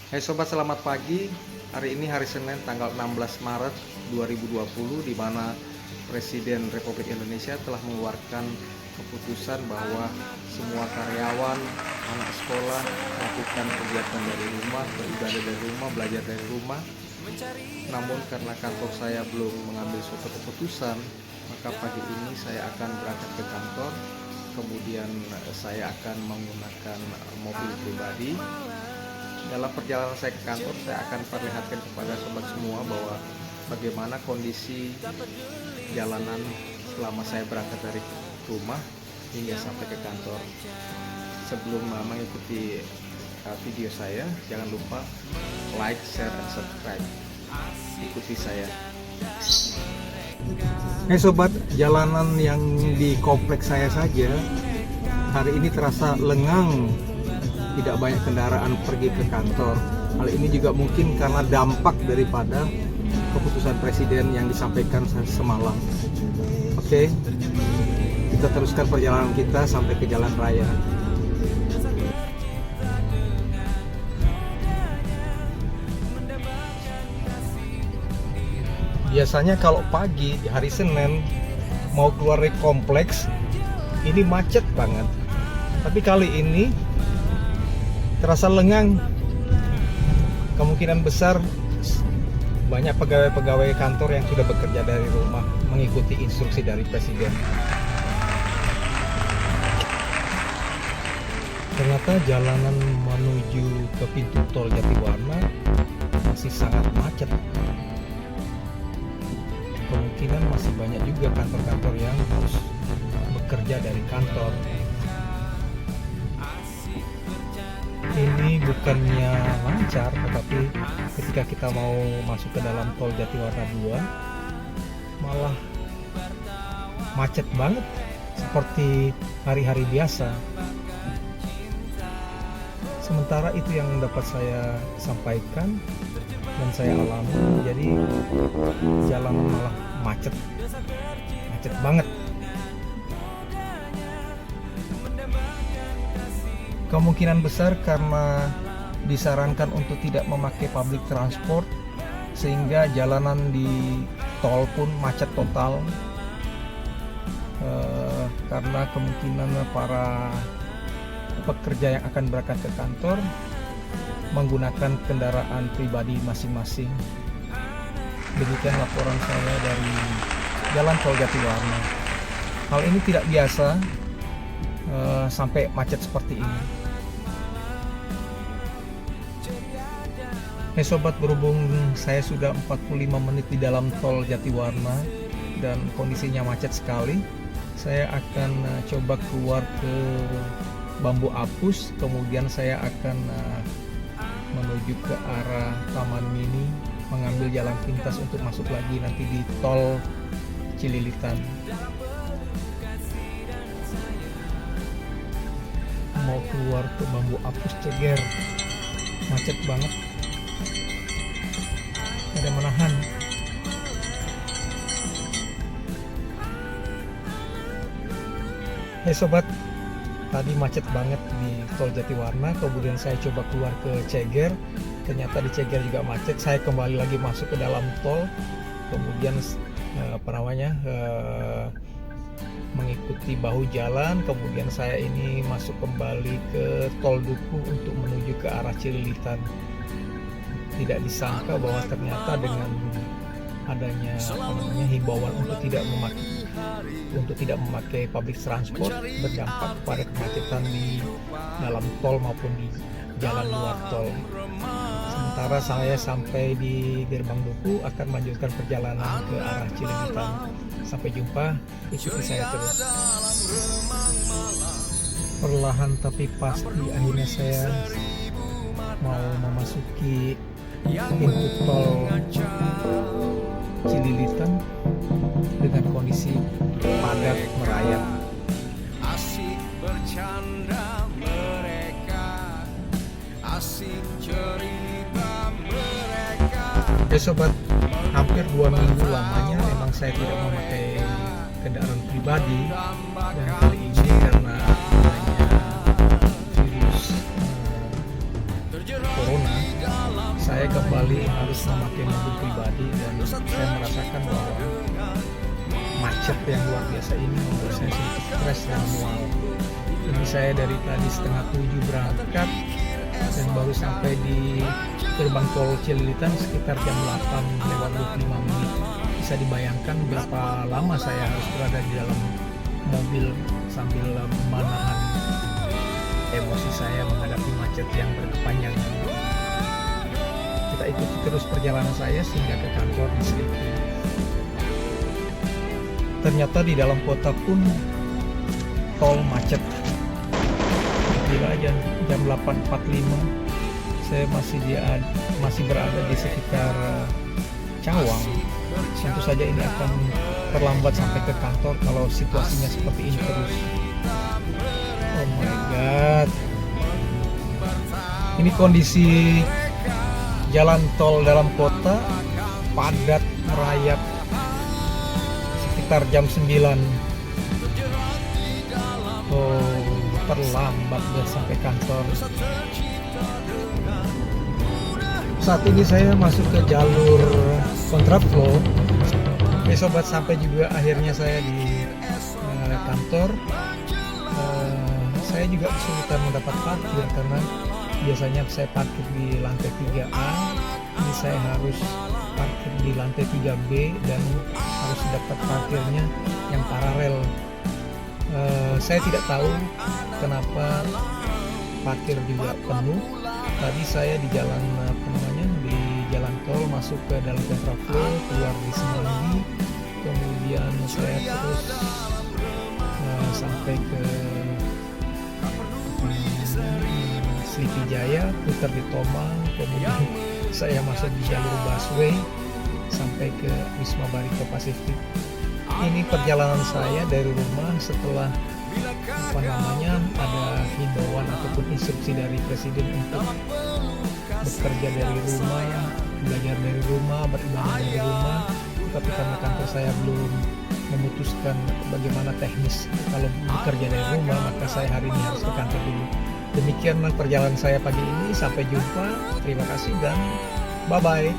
Hai sobat, selamat pagi. Hari ini hari Senin tanggal 16 Maret 2020, di mana Presiden Republik Indonesia telah mengeluarkan keputusan bahwa semua karyawan, anak sekolah melakukan kegiatan dari rumah, beribadah dari rumah, belajar dari rumah. Namun karena kantor saya belum mengambil suatu keputusan, maka pagi ini saya akan berangkat ke kantor. Kemudian saya akan menggunakan mobil pribadi. Dalam perjalanan saya ke kantor, saya akan perlihatkan kepada sobat semua bahwa bagaimana kondisi jalanan selama saya berangkat dari rumah hingga sampai ke kantor. Sebelum mengikuti video saya, jangan lupa like, share, dan subscribe. Ikuti saya. Hai sobat, jalanan yang di kompleks saya saja hari ini terasa lengang. Tidak banyak kendaraan pergi ke kantor. Hal ini juga mungkin karena dampak daripada keputusan presiden yang disampaikan semalam. Oke, kita teruskan perjalanan kita sampai ke jalan raya. Biasanya kalau pagi di hari Senin mau keluar dari kompleks ini macet banget. Tapi kali ini terasa lengang. Kemungkinan besar banyak pegawai-pegawai kantor yang sudah bekerja dari rumah mengikuti instruksi dari presiden. Ternyata jalanan menuju ke pintu tol Jatiwarna masih sangat macet. Kemungkinan masih banyak juga kantor-kantor yang harus bekerja dari kantor. Ini bukannya lancar, tetapi ketika kita mau masuk ke dalam tol Jatiwarna 2 malah macet banget seperti hari-hari biasa. Sementara itu yang dapat saya sampaikan dan saya alami, jadi jalan malah macet banget. Kemungkinan besar karena disarankan untuk tidak memakai public transport, sehingga jalanan di tol pun macet total. Karena kemungkinan para pekerja yang akan berangkat ke kantor menggunakan kendaraan pribadi masing-masing. Demikian laporan saya dari jalan tol Jatiwarna. Hal ini tidak biasa sampai macet seperti ini. Hai sobat, berhubung saya sudah 45 menit di dalam tol Jatiwarna dan kondisinya macet sekali, saya akan coba keluar ke Bambu Apus, kemudian saya akan menuju ke arah Taman Mini, mengambil jalan pintas untuk masuk lagi nanti di tol Cililitan. Mau keluar ke Bambu Apus Ceger, macet banget, ada menahan. Hai sobat, tadi macet banget di tol Jatiwarna, kemudian saya coba keluar ke Ceger, ternyata di Ceger juga macet. Saya kembali lagi masuk ke dalam tol, kemudian mengikuti bahu jalan, kemudian saya ini masuk kembali ke tol Duku untuk menuju ke arah Cililitan. Tidak disangka bahwa ternyata dengan adanya himbauan untuk tidak memakai public transport berdampak pada kemacetan di dalam tol maupun di jalan luar tol. Sementara saya sampai di Gerbang Duku akan melanjutkan perjalanan ke arah Cililitan. Sampai jumpa, ikuti saya terus. Perlahan tapi pasti akhirnya saya mau memasuki pintu tol Cililitan dengan kondisi padat merayap. Asik bercanda mereka, asik cerita mereka. Oke sobat, hampir 2 minggu lamanya memang saya tidak memakai kendaraan pribadi, dan kali ini karena adanya virus corona saya kembali harus memakai mobil pribadi dan saya merasakan bahwa macet yang luar biasa ini membuat saya sedikit stres dan mual. Ini saya dari tadi 6:30 berangkat dan baru sampai di gerbang tol Cililitan sekitar jam 8:25. Bisa dibayangkan berapa lama saya harus berada di dalam mobil sambil menahan emosi saya menghadapi macet yang berkepanjangan. Kita ikuti terus perjalanan saya sehingga ke kantor di Selipi. Ternyata di dalam kota pun tol macet. Gila aja, jam 8.45 saya masih berada di sekitar Cawang. Tentu saja ini akan terlambat sampai ke kantor kalau situasinya seperti ini terus. Oh my god, ini kondisi jalan tol dalam kota padat merayap sekitar jam 9. Oh, terlambat udah sampai kantor. Saat ini saya masuk ke jalur kontraflow. Sobat, sampai juga akhirnya saya di kantor. Saya juga kesulitan mendapat parkir karena biasanya saya parkir di lantai 3A. Ini saya harus parkir di lantai 3B dan harus dapat parkirnya yang paralel. Saya tidak tahu kenapa parkir juga penuh. Tadi saya di jalan di jalan tol masuk ke dalam kontraflow, keluar di Semanggi, kemudian saya terus sampai ke Selipi Jaya, putar di Tomang, kemudian saya masuk di jalur busway sampai ke Wisma Barito Pasifik. Ini perjalanan saya dari rumah setelah ada himbauan ataupun instruksi dari Presiden untuk bekerja dari rumah, belajar dari rumah, beribadah dari rumah. Tapi karena kantor saya belum memutuskan bagaimana teknis kalau bekerja dari rumah, maka saya hari ini harus ke kantor dulu. Demikian perjalanan saya pagi ini. Sampai jumpa. Terima kasih dan bye-bye.